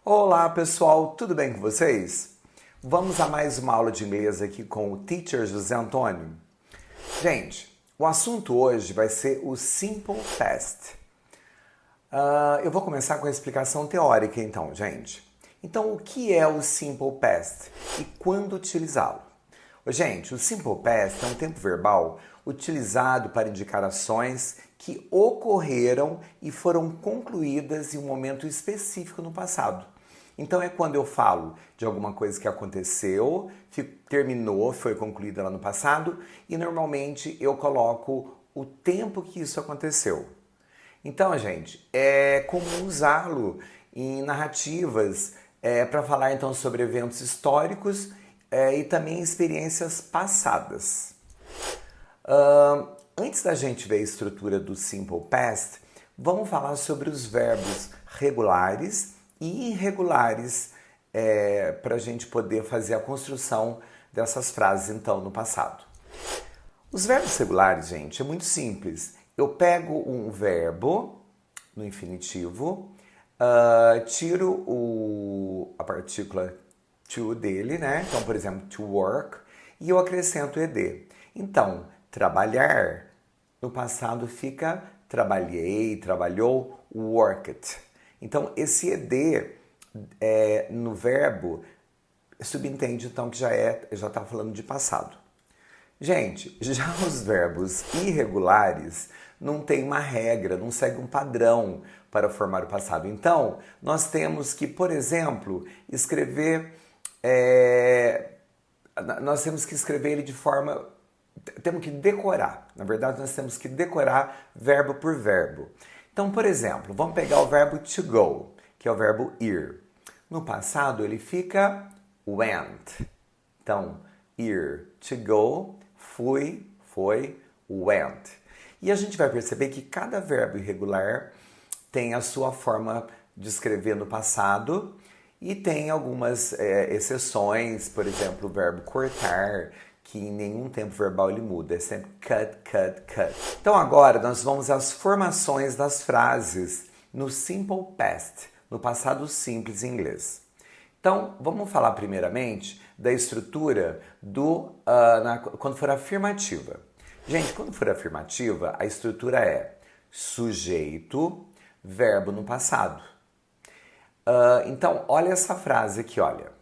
Olá pessoal, tudo bem com vocês? Vamos a mais uma aula de inglês aqui com o Teacher José Antônio. Gente, o assunto hoje vai ser o Simple Past. Eu vou começar com a explicação teórica então, gente. Então, o que é o Simple Past e quando utilizá-lo? Gente, o Simple Past é um tempo verbal utilizado para indicar ações que ocorreram e foram concluídas em um momento específico no passado. Então é quando eu falo de alguma coisa que aconteceu, terminou, foi concluída lá no passado, e normalmente eu coloco o tempo que isso aconteceu. Então, gente, é comum usá-lo em narrativas para falar então sobre eventos históricos e também experiências passadas. Antes da gente ver a estrutura do Simple Past, vamos falar sobre os verbos regulares e irregulares para a gente poder fazer a construção dessas frases então no passado. Os verbos regulares, gente, é muito simples. Eu pego um verbo no infinitivo, tiro a partícula to dele, né? Então, por exemplo, to work, e eu acrescento ed. Então, trabalhar, no passado fica trabalhei, trabalhou, worked. Então, esse ed no verbo subentende então que já está falando de passado. Gente, já os verbos irregulares não tem uma regra, não segue um padrão para formar o passado. Então, nós temos que, por exemplo, escrever nós temos que escrever ele de forma... Temos que decorar. Na verdade, nós temos que decorar verbo por verbo. Então, por exemplo, vamos pegar o verbo to go, que é o verbo ir. No passado, ele fica went. Então, ir, to go, fui, foi, went. E a gente vai perceber que cada verbo irregular tem a sua forma de escrever no passado e tem algumas exceções, por exemplo, o verbo cortar, que em nenhum tempo verbal ele muda, é sempre cut, cut, cut. Então agora nós vamos às formações das frases no Simple Past, no passado simples em inglês. Então, vamos falar primeiramente da estrutura quando for afirmativa. Gente, quando for afirmativa, a estrutura é sujeito, verbo no passado. Então, olha essa frase aqui, olha.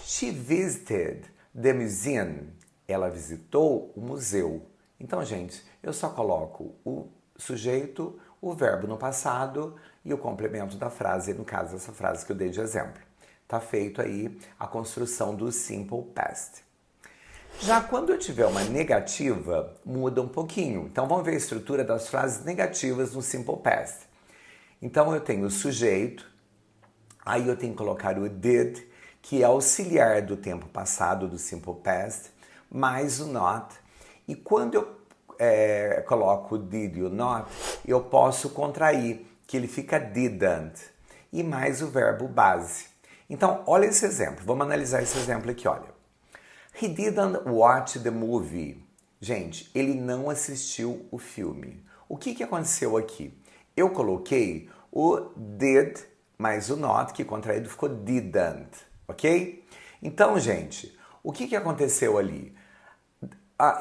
She visited the museum. Ela visitou o museu. Então, gente, eu só coloco o sujeito, o verbo no passado e o complemento da frase, no caso, essa frase que eu dei de exemplo. Está feito aí a construção do Simple Past. Já quando eu tiver uma negativa, muda um pouquinho. Então, vamos ver a estrutura das frases negativas no Simple Past. Então, eu tenho o sujeito, aí eu tenho que colocar o did, que é auxiliar do tempo passado do Simple Past, mais o not. E quando eu coloco o did e o not, eu posso contrair, que ele fica didn't. E mais o verbo base. Então, olha esse exemplo. Vamos analisar esse exemplo aqui, olha. He didn't watch the movie. Gente, ele não assistiu o filme. O que aconteceu aqui? Eu coloquei o did mais o not, que contraído ficou didn't, ok? Então, gente, o que aconteceu ali?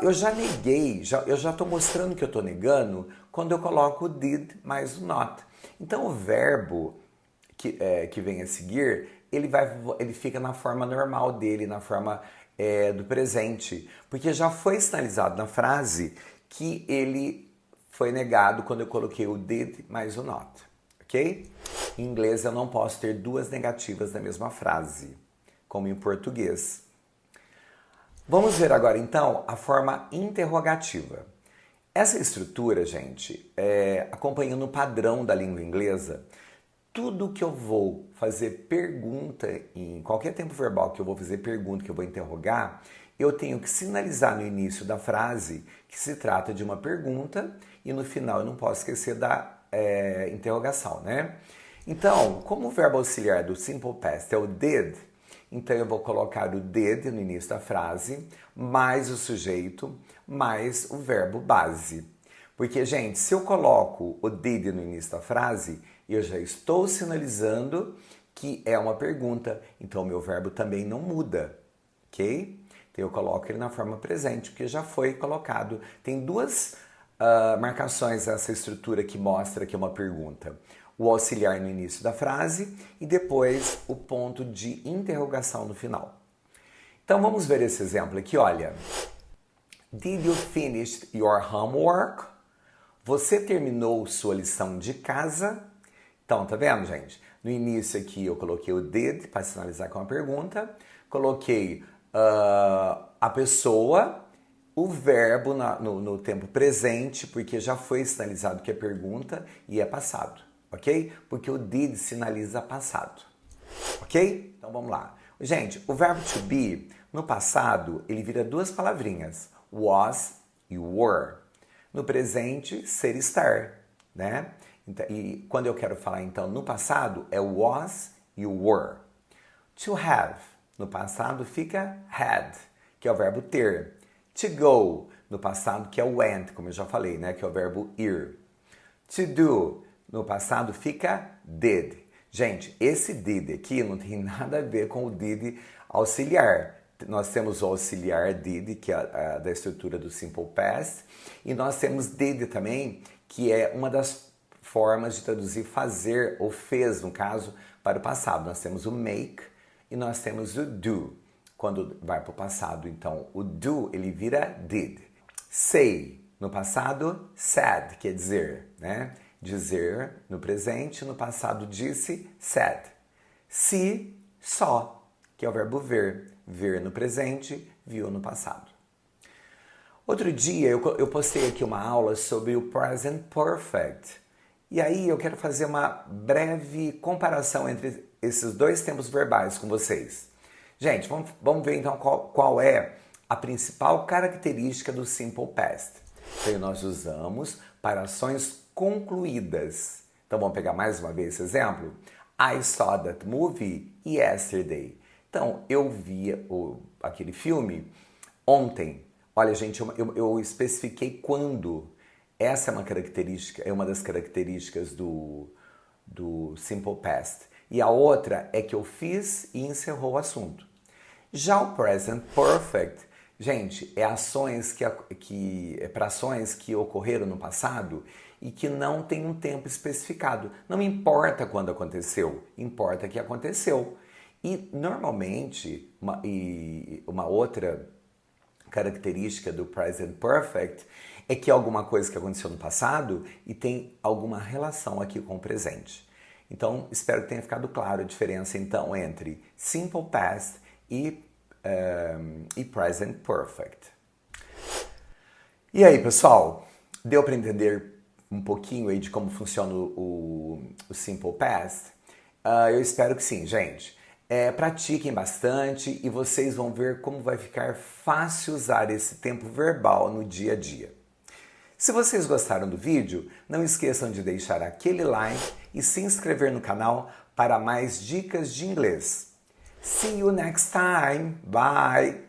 Eu já neguei, eu já estou mostrando que eu estou negando quando eu coloco o did mais o not. Então, o verbo que vem a seguir, ele fica na forma normal dele, na forma do presente, porque já foi sinalizado na frase que ele foi negado quando eu coloquei o did mais o not, ok? Em inglês eu não posso ter duas negativas na mesma frase, como em português. Vamos ver agora então a forma interrogativa. Essa estrutura, gente, acompanhando o padrão da língua inglesa, tudo que eu vou fazer pergunta, em qualquer tempo verbal que eu vou fazer pergunta, que eu vou interrogar, eu tenho que sinalizar no início da frase que se trata de uma pergunta e no final eu não posso esquecer da interrogação, né? Então, como o verbo auxiliar do Simple Past é o did, então eu vou colocar o did no início da frase, mais o sujeito, mais o verbo base. Porque, gente, se eu coloco o did no início da frase, eu já estou sinalizando que é uma pergunta, então o meu verbo também não muda, ok? Então eu coloco ele na forma presente, porque já foi colocado. Tem duas marcações nessa estrutura que mostra que é uma pergunta. O auxiliar no início da frase e depois o ponto de interrogação no final. Então vamos ver esse exemplo aqui, olha. Did you finish your homework? Você terminou sua lição de casa? Então, tá vendo, gente? No início aqui eu coloquei o did para sinalizar com a pergunta. Coloquei a pessoa, o verbo no tempo presente, porque já foi sinalizado que é pergunta e é passado, ok? Porque o did sinaliza passado, ok? Então vamos lá. Gente, o verbo to be, no passado, ele vira duas palavrinhas, was e were. No presente, ser, estar, né? Então, e quando eu quero falar, então, no passado, é was e were. To have, no passado, fica had, que é o verbo ter. To go, no passado, que é went, como eu já falei, né? Que é o verbo ir. To do, no passado, fica did. Gente, esse did aqui não tem nada a ver com o did auxiliar. Nós temos o auxiliar did, que é da estrutura do Simple Past, e nós temos did também, que é uma das formas de traduzir fazer, ou fez, no caso, para o passado. Nós temos o make e nós temos o do, quando vai para o passado. Então, o do, ele vira did. Say, no passado, said, quer dizer, né? Dizer no presente, no passado disse, said. See, saw, que é o verbo ver. Ver no presente, viu no passado. Outro dia eu postei aqui uma aula sobre o present perfect. E aí eu quero fazer uma breve comparação entre esses dois tempos verbais com vocês. Gente, vamos ver então qual é a principal característica do Simple Past. Então nós usamos para ações concluídas. Então vamos pegar mais uma vez esse exemplo. I saw that movie yesterday. Então, eu vi aquele filme ontem. Olha, gente, eu especifiquei quando. Essa é uma característica, é uma das características do Simple Past. E a outra é que eu fiz e encerrou o assunto. Já o Present Perfect, gente, é para ações que ocorreram no passado e que não tem um tempo especificado. Não importa quando aconteceu, importa que aconteceu. E normalmente, uma outra característica do Present Perfect é que é alguma coisa que aconteceu no passado e tem alguma relação aqui com o presente. Então, espero que tenha ficado claro a diferença então entre Simple Past e Present Perfect. E aí, pessoal? Deu para entender um pouquinho aí de como funciona o Simple Past? Eu espero que sim, gente. Pratiquem bastante e vocês vão ver como vai ficar fácil usar esse tempo verbal no dia a dia. Se vocês gostaram do vídeo, não esqueçam de deixar aquele like e se inscrever no canal para mais dicas de inglês. See you next time. Bye!